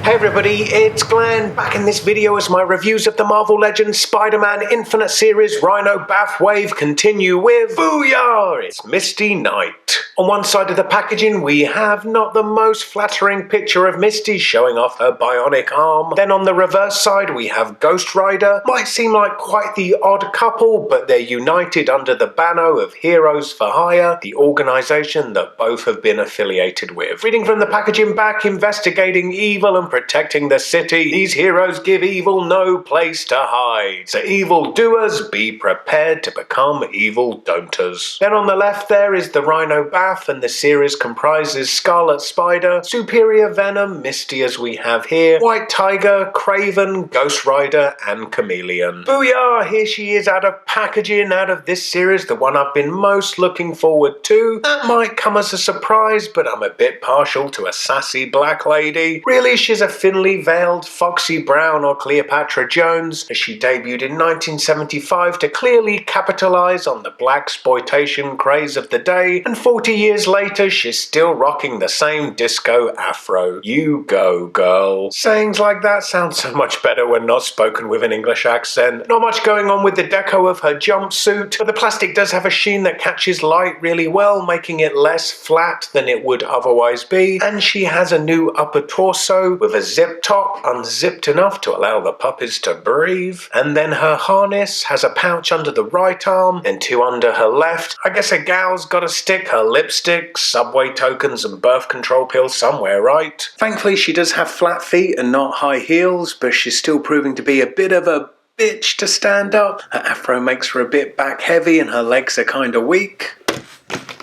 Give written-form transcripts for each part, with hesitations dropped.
Hey everybody, it's Glenn, back in this video as my reviews of the Marvel Legends Spider-Man Infinite Series Rhino BAF wave continue with BOOYAH! It's Misty Knight. On one side of the packaging we have not the most flattering picture of Misty showing off her bionic arm. Then on the reverse side we have Ghost Rider. Might seem like quite the odd couple, but they're united under the banner of Heroes for Hire, the organisation that both have been affiliated with. Reading from the packaging back, investigating evil and protecting the city, these heroes give evil no place to hide. So evil doers, be prepared to become evil don'ters. Then on the left there is the Rhino BAF, and the series comprises Scarlet Spider, Superior Venom, Misty as we have here, White Tiger, Craven, Ghost Rider and Chameleon. BOOYAH! Here she is out of packaging, out of this series, the one I've been most looking forward to. That might come as a surprise, but I'm a bit partial to a sassy black lady. Really, she's a thinly veiled Foxy Brown or Cleopatra Jones, as she debuted in 1975 to clearly capitalise on the blaxploitation craze of the day, and 40 years later she's still rocking the same disco afro. You go, girl. Sayings like that sound so much better when not spoken with an English accent. Not much going on with the deco of her jumpsuit, but the plastic does have a sheen that catches light really well, making it less flat than it would otherwise be, and she has a new upper torso with a zip top, unzipped enough to allow the puppies to breathe, and then her harness has a pouch under the right arm and two under her left. I guess a gal's gotta stick her lipstick, subway tokens and birth control pills somewhere, right? Thankfully she does have flat feet and not high heels, but she's still proving to be a bit of a bitch to stand up. Her afro makes her a bit back heavy and her legs are kinda weak.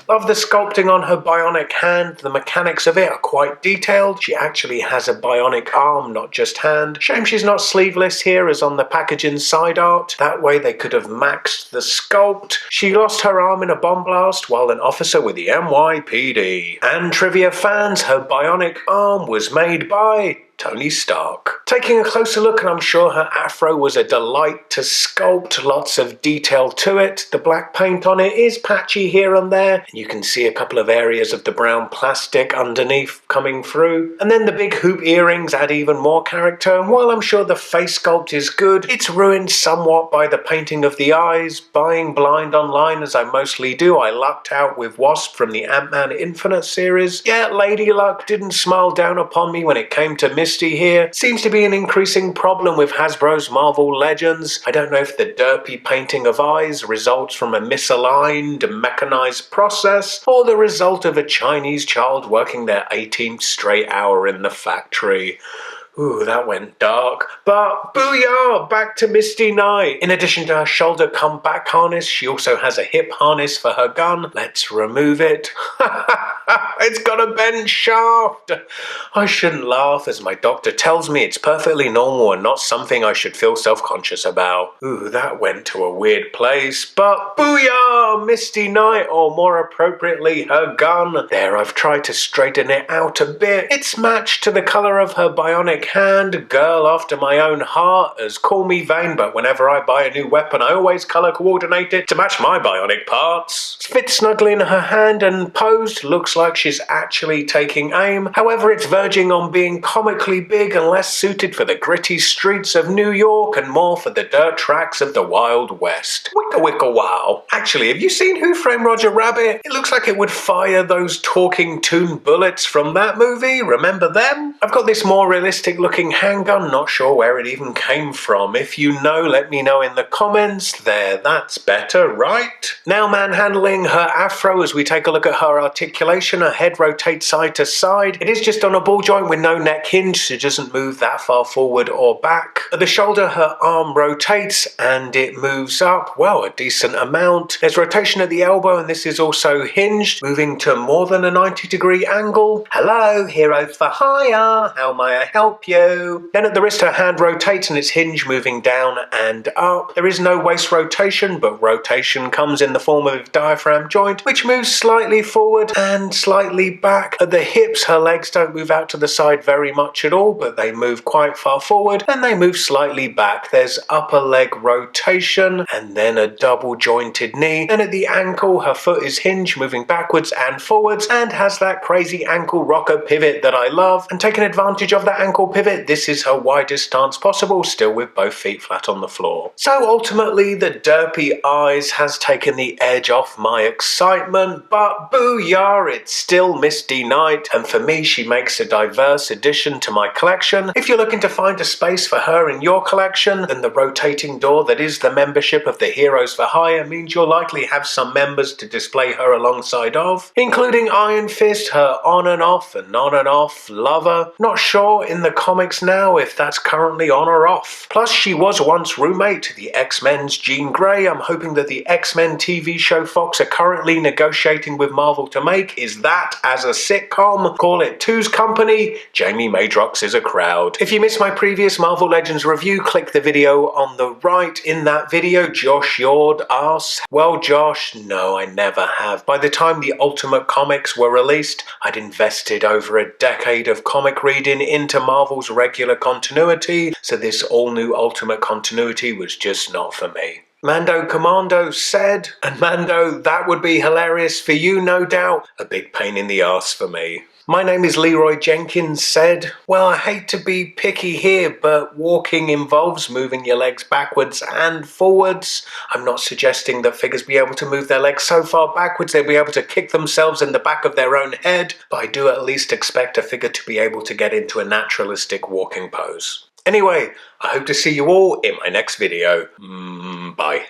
Love the sculpting on her bionic hand. The mechanics of it are quite detailed. She actually has a bionic arm, not just hand. Shame she's not sleeveless here as on the packaging side art. That way they could have maxed the sculpt. She lost her arm in a bomb blast while an officer with the NYPD. And trivia fans, her bionic arm was made by Tony Stark. Taking a closer look, and I'm sure her afro was a delight to sculpt, lots of detail to it. The black paint on it is patchy here and there, and you can see a couple of areas of the brown plastic underneath coming through. And then the big hoop earrings add even more character, and while I'm sure the face sculpt is good, it's ruined somewhat by the painting of the eyes. Buying blind online as I mostly do, I lucked out with Wasp from the Ant-Man Infinite series. Yeah, Lady Luck didn't smile down upon me when it came to Misty here. Seems to be an increasing problem with Hasbro's Marvel Legends. I don't know if the derpy painting of eyes results from a misaligned, mechanized process, or the result of a Chinese child working their 18th straight hour in the factory. Ooh, that went dark. But BOOYAH! Back to Misty Knight. In addition to her shoulder comeback harness, she also has a hip harness for her gun. Let's remove it. It's got a bent shaft. I shouldn't laugh, as my doctor tells me it's perfectly normal and not something I should feel self-conscious about. Ooh, that went to a weird place. But BOOYAH! Misty Knight, or more appropriately, her gun. There, I've tried to straighten it out a bit. It's matched to the colour of her bionic hand. Girl after my own heart, as call me vain, but whenever I buy a new weapon I always colour coordinate it to match my bionic parts. It fits snugly in her hand and posed, looks like she's actually taking aim. However, it's verging on being comically big and less suited for the gritty streets of New York and more for the dirt tracks of the Wild West. Wicka wicka wow. Actually, have you seen Who Framed Roger Rabbit? It looks like it would fire those talking toon bullets from that movie. Remember them? I've got this more realistic looking handgun, not sure where it even came from. If you know, let me know in the comments. There, that's better, right? Now manhandling her afro as we take a look at her articulation. Her head rotates side to side. It is just on a ball joint with no neck hinge, so it doesn't move that far forward or back. At the shoulder, her arm rotates and it moves up, well, a decent amount. There's rotation at the elbow, and this is also hinged, moving to more than a 90-degree angle. Hello, Heroes for Hire. How may I help you? Then at the wrist, her hand rotates and its hinge moving down and up. There is no waist rotation, but rotation comes in the form of a diaphragm joint, which moves slightly forward and slightly slightly back. At the hips, her legs don't move out to the side very much at all, but they move quite far forward, and they move slightly back. There's upper leg rotation, and then a double jointed knee. And at the ankle, her foot is hinged, moving backwards and forwards, and has that crazy ankle rocker pivot that I love. And taking advantage of that ankle pivot, this is her widest stance possible, still with both feet flat on the floor. So ultimately, the derpy eyes has taken the edge off my excitement, but booyah, it's still Misty Knight, and for me, she makes a diverse addition to my collection. If you're looking to find a space for her in your collection, then the rotating door that is the membership of the Heroes for Hire means you'll likely have some members to display her alongside of, including Iron Fist, her on and off lover. Not sure in the comics now if that's currently on or off. Plus, she was once roommate to the X-Men's Jean Grey. I'm hoping that the X-Men TV show Fox are currently negotiating with Marvel to make is that as a sitcom. Call it Two's Company. Jamie Madrox is a crowd. If you missed my previous Marvel Legends review, click the video on the right. In that video, Josh Yord asks, well, Josh, no, I never have. By the time the Ultimate Comics were released, I'd invested over a decade of comic reading into Marvel's regular continuity, so this all-new Ultimate continuity was just not for me. Mando Commando said, and Mando, that would be hilarious for you, no doubt. A big pain in the arse for me. My name is Leroy Jenkins said, well, I hate to be picky here, but walking involves moving your legs backwards and forwards. I'm not suggesting that figures be able to move their legs so far backwards they'll be able to kick themselves in the back of their own head, but I do at least expect a figure to be able to get into a naturalistic walking pose. Anyway, I hope to see you all in my next video. Bye.